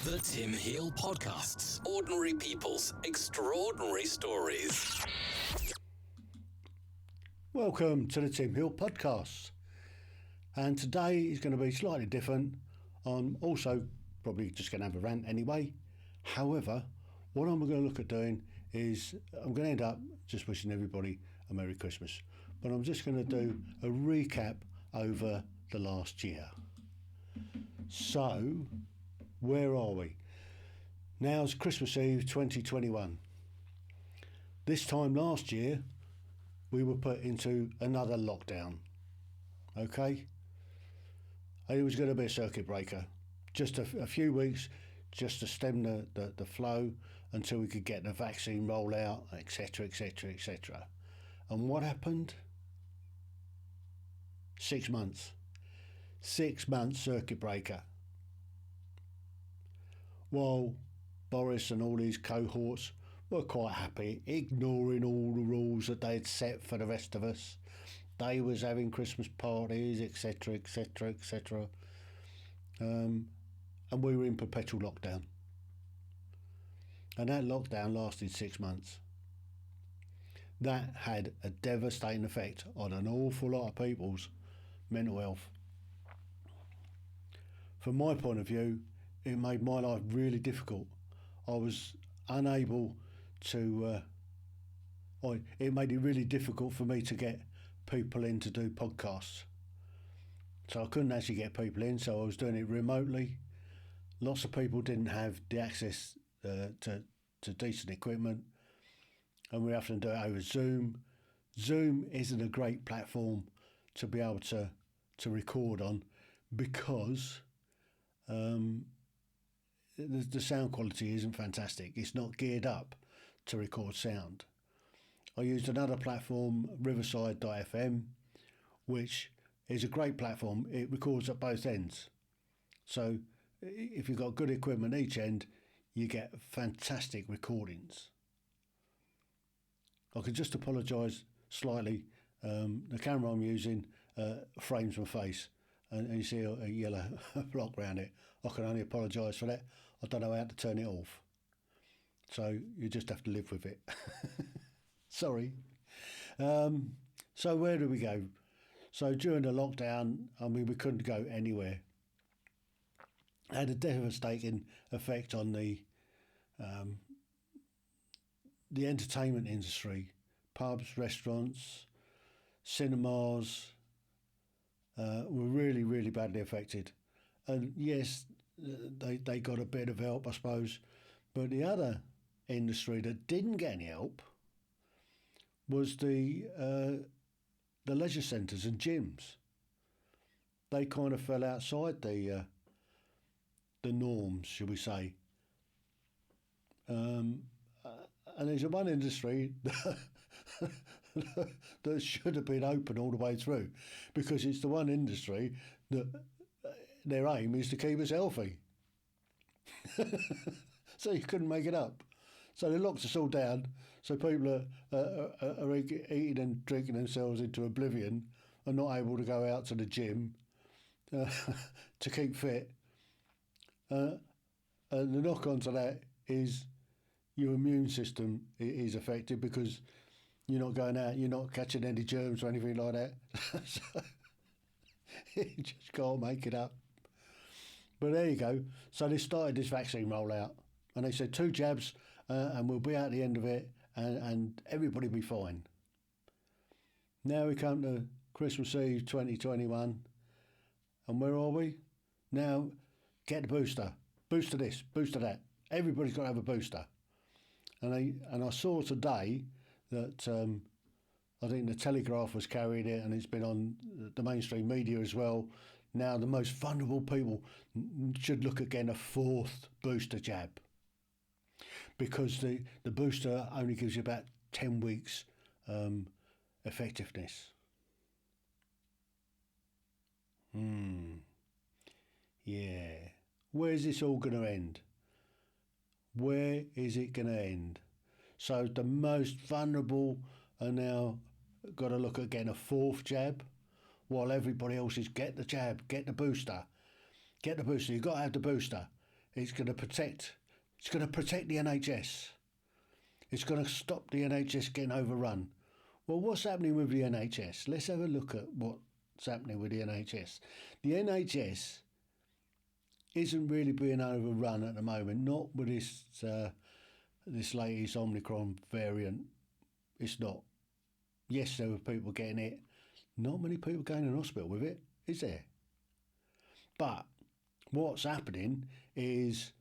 The Tim Heale Podcasts. Ordinary people's extraordinary stories. Welcome to the Tim Heale Podcasts. And today is going to be slightly different. I'm also probably just going to have a rant anyway. However, what I'm going to look at doing is I'm going to end up just wishing everybody a Merry Christmas. But I'm just going to do a recap over the last year. So, where are we? Now's Christmas Eve 2021. This time last year, we were put into another lockdown. Okay? It was going to be a circuit breaker. Just a few weeks just to stem the flow until we could get the vaccine roll out, etc., etc., etc. And what happened? 6 months. 6 months circuit breaker. While Boris and all his cohorts were quite happy, ignoring all the rules that they'd set for the rest of us. They was having Christmas parties, etc., etc., etc. And we were in perpetual lockdown. And that lockdown lasted 6 months. That had a devastating effect on an awful lot of people's mental health. From my point of view, it made my life really difficult. I was unable to... it made it really difficult for me to get people in to do podcasts. So I couldn't actually get people in, so I was doing it remotely. Lots of people didn't have the access to decent equipment, and we have to do it over Zoom. Zoom isn't a great platform to be able to record on because the sound quality isn't fantastic. It's not geared up to record sound. I used another platform, Riverside.fm, which is a great platform. It records at both ends. So if you've got good equipment each end, you get fantastic recordings. I could just apologise slightly. The camera I'm using frames my face, and you see a yellow block around it. I can only apologise for that. I don't know how to turn it off. So you just have to live with it. Sorry. So where do we go? So during the lockdown, we couldn't go anywhere. It had a devastating effect on the entertainment industry. Pubs, restaurants, cinemas were really, really badly affected. And yes, they got a bit of help, I suppose. But the other industry that didn't get any help was the leisure centres and gyms. They kind of fell outside the norms, shall we say. And there's one industry that should have been open all the way through, because it's the one industry that their aim is to keep us healthy. So you couldn't make it up. So they locked us all down, so people are eating and drinking themselves into oblivion and not able to go out to the gym to keep fit. And the knock-on to that is your immune system is affected because you're not going out, you're not catching any germs or anything like that. So you just can't make it up. But there you go. So they started this vaccine rollout, and they said 2 jabs and we'll be out at the end of it and everybody will be fine. Now we come to Christmas Eve 2021, and where are we? Now get the booster. Booster this, booster that. Everybody's got to have a booster. And I saw today that I think the Telegraph was carrying it, and it's been on the mainstream media as well. Now the most vulnerable people should look at getting a 4th booster jab, because the booster only gives you about 10 weeks effectiveness. Yeah. Where's this all going to end? Where is it going to end? So the most vulnerable are now got to look at getting a 4th jab, while everybody else is get the jab, get the booster. You've got to have the booster. It's going to protect. It's going to protect the NHS. It's going to stop the NHS getting overrun. Well, what's happening with the NHS? Let's have a look at what's happening with the NHS. The NHS isn't really being overrun at the moment, not with this latest Omicron variant. It's not. Yes, there were people getting it. Not many people going in hospital with it, is there? But what's happening is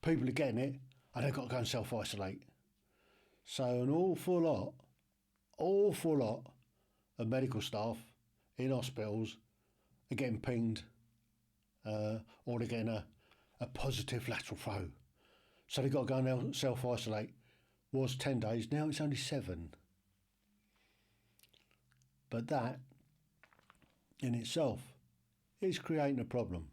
people are getting it and they've got to go and self-isolate. So an awful lot of medical staff in hospitals are getting pinged or they're getting a positive lateral flow. So they've got to go and self-isolate. Was 10 days, now it's only 7. But that in itself is creating a problem.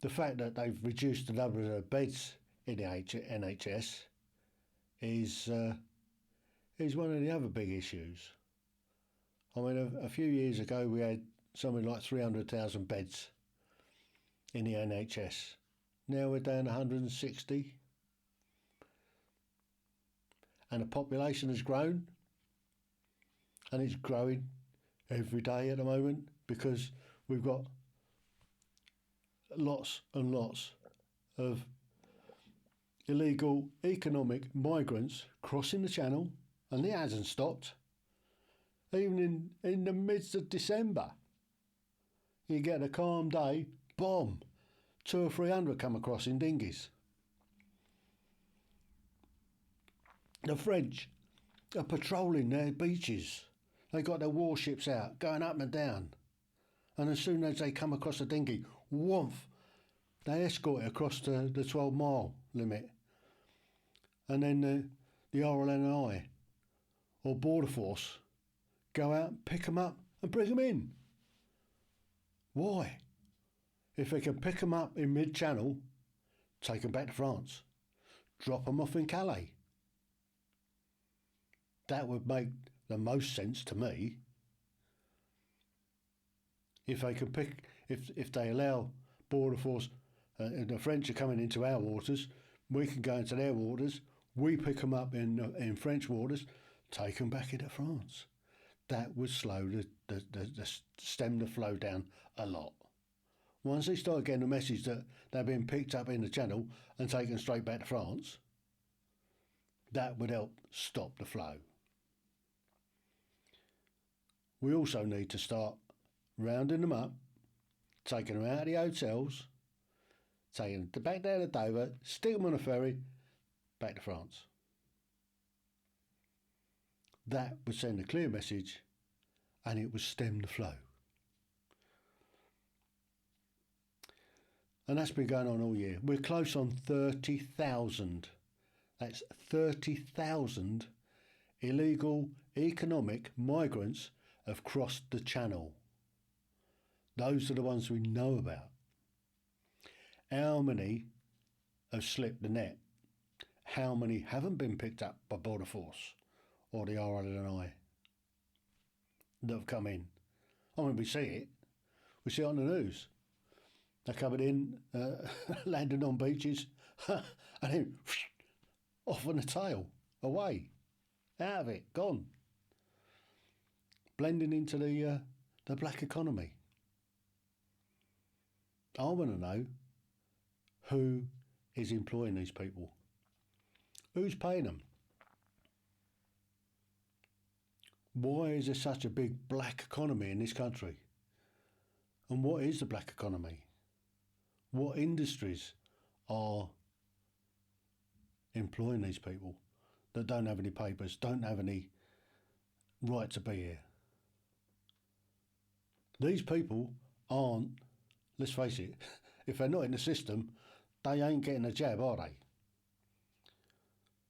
The fact that they've reduced the number of beds in the NHS is one of the other big issues. I mean, a few years ago we had something like 300,000 beds in the NHS. Now we're down 160. And the population has grown. And it's growing every day at the moment because we've got lots and lots of illegal economic migrants crossing the channel, and it hasn't stopped. Even in the midst of December, you get a calm day, boom, 200 or 300 come across in dinghies. The French are patrolling their beaches. They got their warships out, going up and down. And as soon as they come across a dinghy, whoomph, they escort it across the 12-mile limit. And then the RLNI or Border Force go out, pick them up and bring them in. Why? If they can pick them up in mid-channel, take them back to France, drop them off in Calais. That would make the most sense to me. If they can if they allow Border Force, and the French are coming into our waters, we can go into their waters. We pick them up in French waters, take them back into France. That would slow stem the flow down a lot. Once they start getting the message that they're being picked up in the channel and taken straight back to France, that would help stop the flow. We also need to start rounding them up, taking them out of the hotels, taking them back down to Dover, stick them on a ferry, back to France. That would send a clear message and it would stem the flow. And that's been going on all year. We're close on 30,000. That's 30,000 illegal economic migrants have crossed the channel. Those are the ones we know about. How many have slipped the net? How many haven't been picked up by Border Force or the RLNI that have come in? I mean, we see it. We see it on the news. They're coming in, landing on beaches, and then off on the tail, away, out of it, gone. Blending into the black economy. I want to know who is employing these people. Who's paying them? Why is there such a big black economy in this country? And what is the black economy? What industries are employing these people that don't have any papers, don't have any right to be here? These people aren't, let's face it, if they're not in the system, they ain't getting a jab, are they?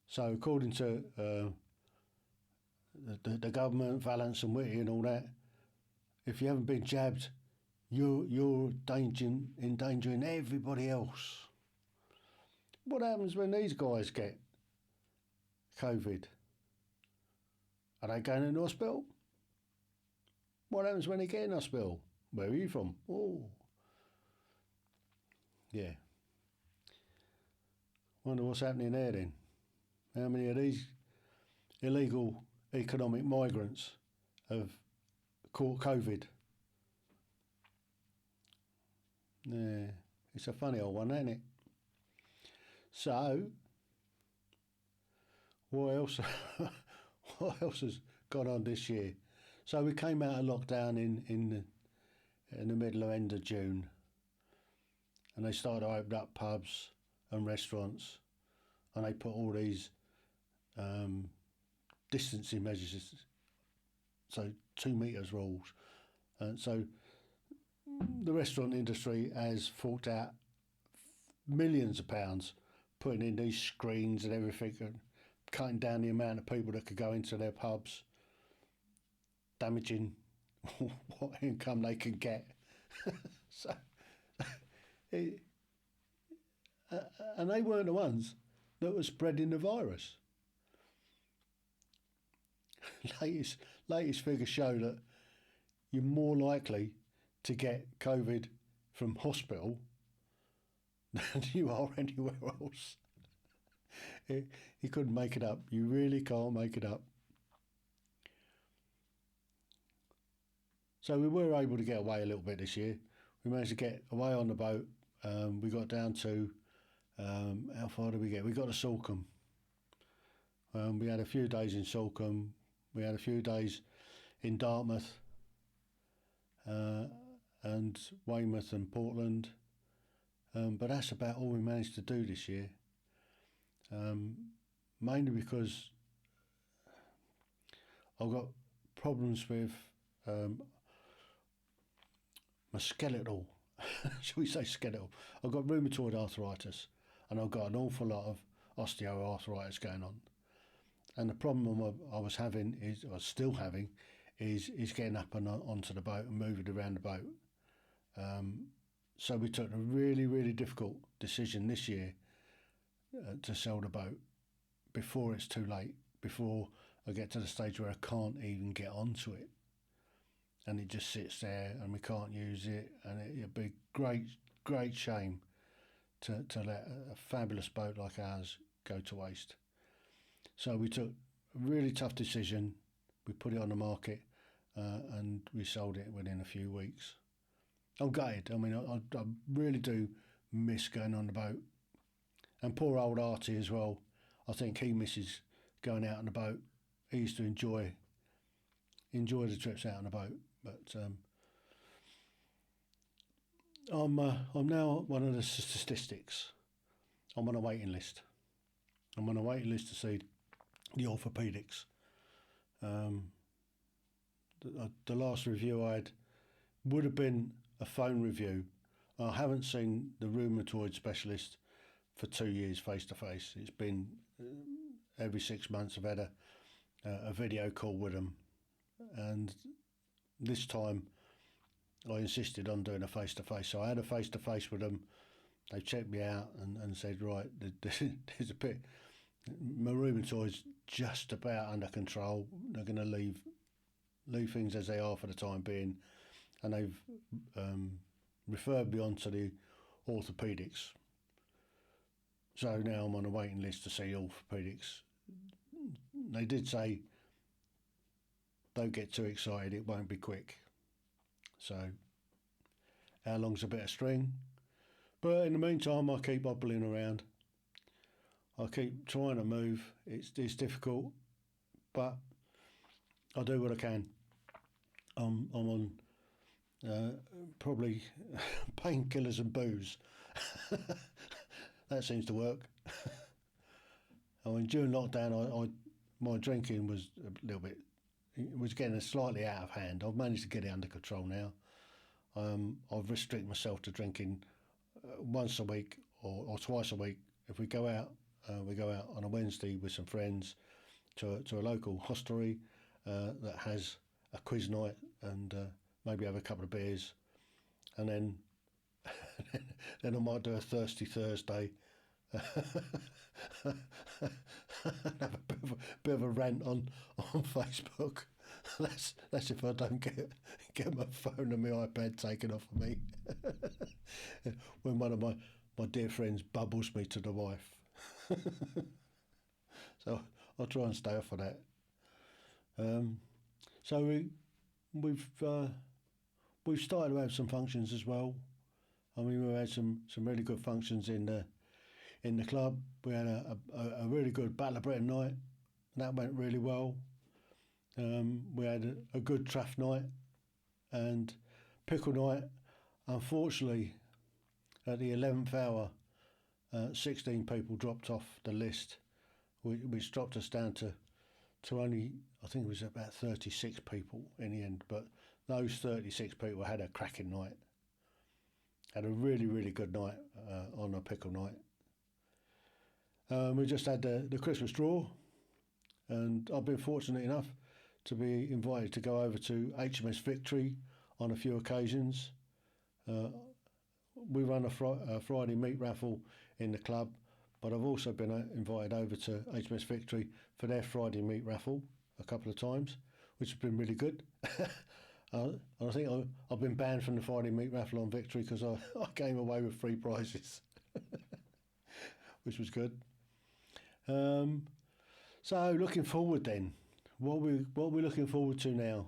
So according to the government, Valance and Whitty and all that, if you haven't been jabbed, you're endangering everybody else. What happens when these guys get COVID? Are they going in hospital? What happens when they get in hospital? Where are you from? Oh. Yeah. Wonder what's happening there then. How many of these illegal economic migrants have caught COVID? Yeah, it's a funny old one, ain't it? So, what else? What else has gone on this year? So we came out of lockdown in the middle of end of June, and they started to open up pubs and restaurants, and they put all these distancing measures, so 2 metres rules, and so the restaurant industry has forked out millions of pounds putting in these screens and everything, and cutting down the amount of people that could go into their pubs, damaging what income they can get. So, and they weren't the ones that were spreading the virus. Latest figures show that you're more likely to get COVID from hospital than you are anywhere else. You couldn't make it up. You really can't make it up. So we were able to get away a little bit this year. We managed to get away on the boat. We got down to, how far did we get? We got to Salcombe. We had a few days in Salcombe. We had a few days in Dartmouth and Weymouth and Portland. But that's about all we managed to do this year. Mainly because I've got problems with my skeletal, shall we say skeletal? I've got rheumatoid arthritis, and I've got an awful lot of osteoarthritis going on. And the problem I was having is, or still having, is getting up and onto the boat and moving around the boat. So we took a really, really difficult decision this year to sell the boat before it's too late, before I get to the stage where I can't even get onto it. And it just sits there and we can't use it, and it'd be great shame to let a fabulous boat like ours go to waste. So we took a really tough decision. We put it on the market and we sold it within a few weeks. I'm gutted. I mean, I really do miss going on the boat. And poor old Artie as well. I think he misses going out on the boat. He used to enjoy the trips out on the boat. But I'm now one of the statistics. I'm on a waiting list. I'm on a waiting list to see the orthopaedics. The last review I had would have been a phone review. I haven't seen the rheumatoid specialist for 2 years face to face. It's been every 6 months I've had a video call with them, and this time I insisted on doing a face to face. So I had a face to face with them. They checked me out and said, right, there's a bit, my rheumatoid's just about under control. They're going to leave things as they are for the time being, and they've referred me on to the orthopaedics. So now I'm on a waiting list to see orthopaedics. They did say, don't get too excited, it won't be quick. So how long's a bit of string? But in the meantime, I keep hobbling around. I keep trying to move. It's difficult, but I do what I can. I'm on probably painkillers and booze. That seems to work. I mean, during lockdown, my drinking was a little bit, it was getting slightly out of hand. I've managed to get it under control now. I've restricted myself to drinking once a week or twice a week. If we go out on a Wednesday with some friends to a local hostelry that has a quiz night, and maybe have a couple of beers, and then I might do a thirsty Thursday. Have a bit of a rant on Facebook. That's if I don't get my phone and my iPad taken off of me. When one of my dear friends bubbles me to the wife. So I'll try and stay off of that. So we've started to have some functions as well. I mean, we had some really good functions in the club. We had a really good Battle of Britain night. That went really well. We had a good Traff night and Pickle night. Unfortunately, at the 11th hour, 16 people dropped off the list, which dropped us down to only, I think it was about 36 people in the end. But those 36 people had a cracking night. Had a really, really good night on a Pickle night. We just had the Christmas draw, and I've been fortunate enough to be invited to go over to HMS Victory on a few occasions. We run a Friday meat raffle in the club, but I've also been invited over to HMS Victory for their Friday meat raffle a couple of times, which has been really good. I think I've been banned from the Friday meat raffle on Victory because I came away with 3 prizes, which was good. So looking forward then, what we're looking forward to now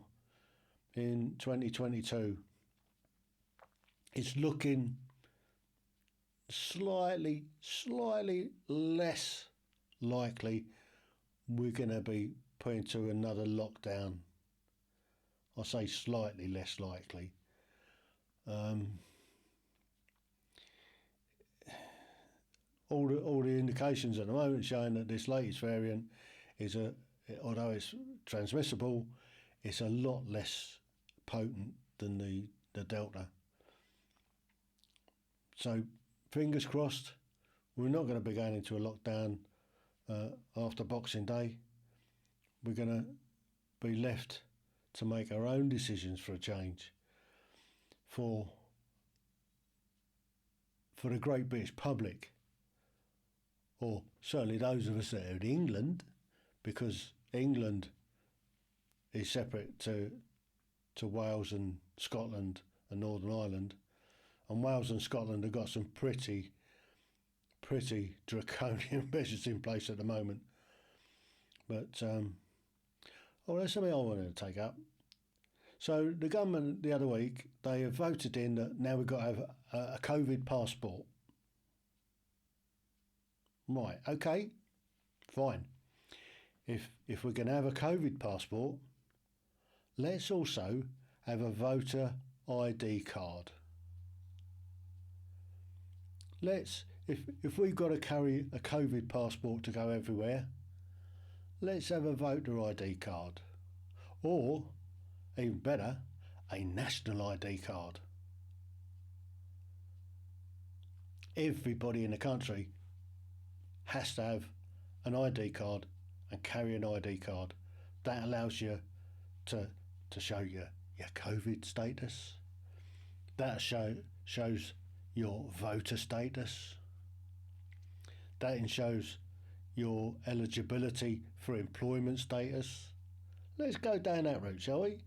in 2022. It's looking slightly less likely we're going to be put into another lockdown. I say slightly less likely. All the indications at the moment showing that this latest variant is although it's transmissible, it's a lot less potent than the Delta. So fingers crossed, we're not going to be going into a lockdown after Boxing Day. We're going to be left to make our own decisions for a change, for the great British public, or certainly those of us that are in England, because England is separate to Wales and Scotland and Northern Ireland, and Wales and Scotland have got some pretty draconian measures in place at the moment. But that's something I wanted to take up. So the government the other week, they have voted in that now we've got to have a COVID passport. Right, okay, fine. If we're going to have a COVID passport, let's also have a voter ID card. If we've got to carry a COVID passport to go everywhere, let's have a voter ID card. Or, even better, a national ID card. Everybody in the country has to have an ID card and carry an ID card. That allows you to show your COVID status. That shows your voter status. That shows your eligibility for employment status. Let's go down that route, shall we?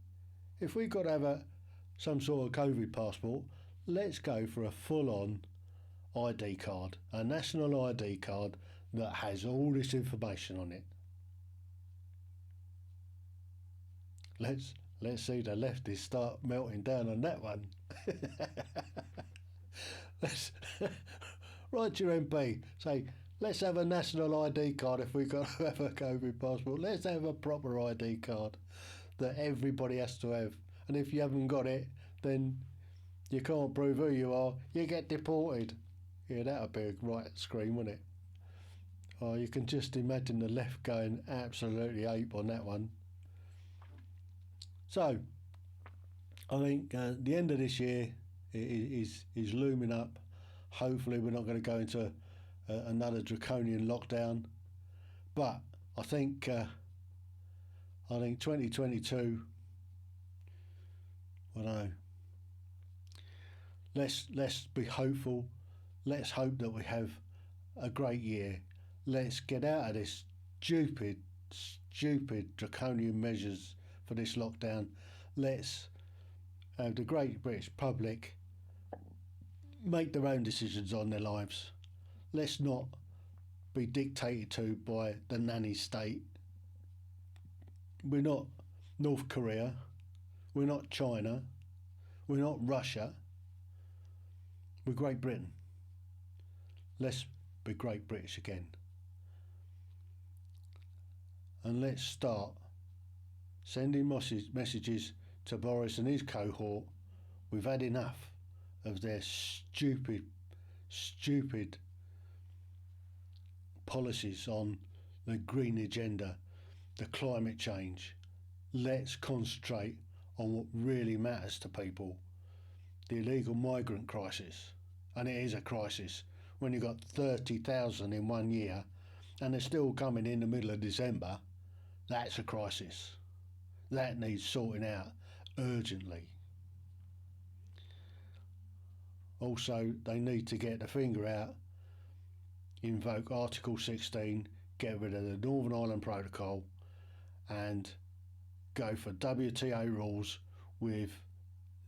If we've got to have some sort of COVID passport, let's go for a full-on ID card, a national ID card that has all this information on it. Let's see the leftists start melting down on that one. Let's write to your MP, say, let's have a national ID card if we've got to have a COVID passport. Let's have a proper ID card that everybody has to have. And if you haven't got it, then you can't prove who you are. You get deported. Yeah, that would be a right scream, wouldn't it? Oh, you can just imagine the left going absolutely ape on that one. So, I think the end of this year is looming up. Hopefully we're not going to go into another draconian lockdown. But I think 2022, I don't know, let's be hopeful. Let's hope that we have a great year. Let's get out of this stupid draconian measures for this lockdown. Let's have the great British public make their own decisions on their lives. Let's not be dictated to by the nanny state. We're not North Korea. We're not China. We're not Russia. We're Great Britain. Let's be Great British again. And let's start sending messages to Boris and his cohort. We've had enough of their stupid policies on the green agenda, the climate change. Let's concentrate on what really matters to people, the illegal migrant crisis. And it is a crisis when you've got 30,000 in 1 year and they're still coming in the middle of December. That's a crisis. That needs sorting out urgently. Also, they need to get the finger out, invoke Article 16, get rid of the Northern Ireland Protocol and go for WTO rules with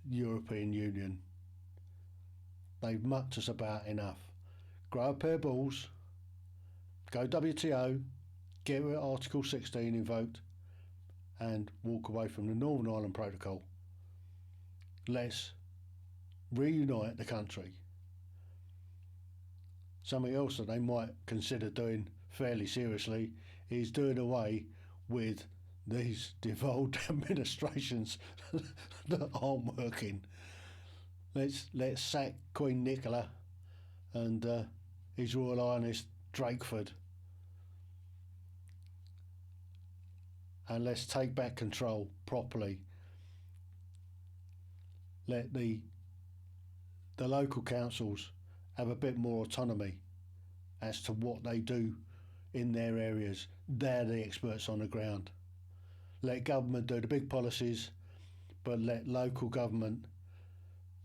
European Union. They've mucked us about enough. Grow a pair of balls, go WTO, get rid of Article 16 invoked and walk away from the Northern Ireland Protocol. Let's reunite the country. Something else that they might consider doing fairly seriously is doing away with these devolved administrations that aren't working. Let's sack Queen Nicola and His Royal Highness Drakeford, and let's take back control properly. Let the local councils have a bit more autonomy as to what they do in their areas. They're the experts on the ground. Let government do the big policies, but let local government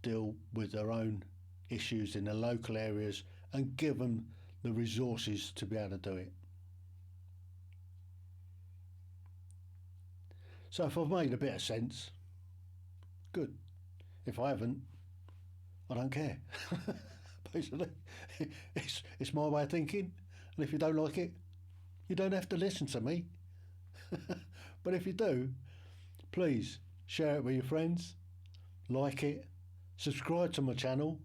deal with their own issues in the local areas and give them the resources to be able to do it. So if I've made a bit of sense, good. If I haven't, I don't care. Basically, it's my way of thinking, and if you don't like it, you don't have to listen to me. But if you do, please share it with your friends, like it, subscribe to my channel,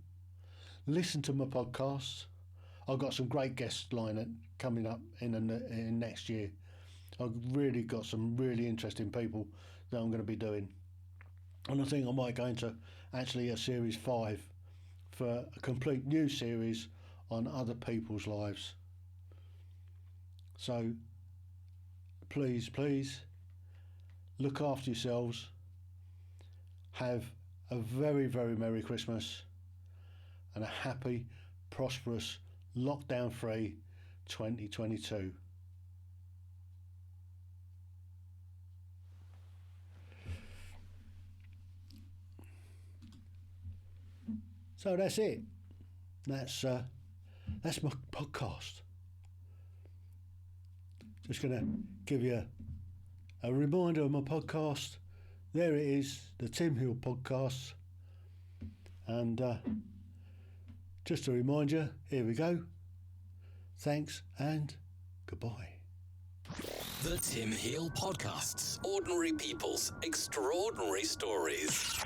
listen to my podcasts. I've got some great guests coming up in next year. I've really got some really interesting people that I'm going to be doing. And I think I might go into actually a series 5 for a complete new series on other people's lives. So please look after yourselves. Have a very, very Merry Christmas and a happy, prosperous, lockdown-free 2022. So that's it. That's my podcast. Just going to give you a reminder of my podcast. There it is, the Tim Heale podcast. And just to remind you, here we go. Thanks and goodbye. The Tim Heale Podcasts. Ordinary people's extraordinary stories.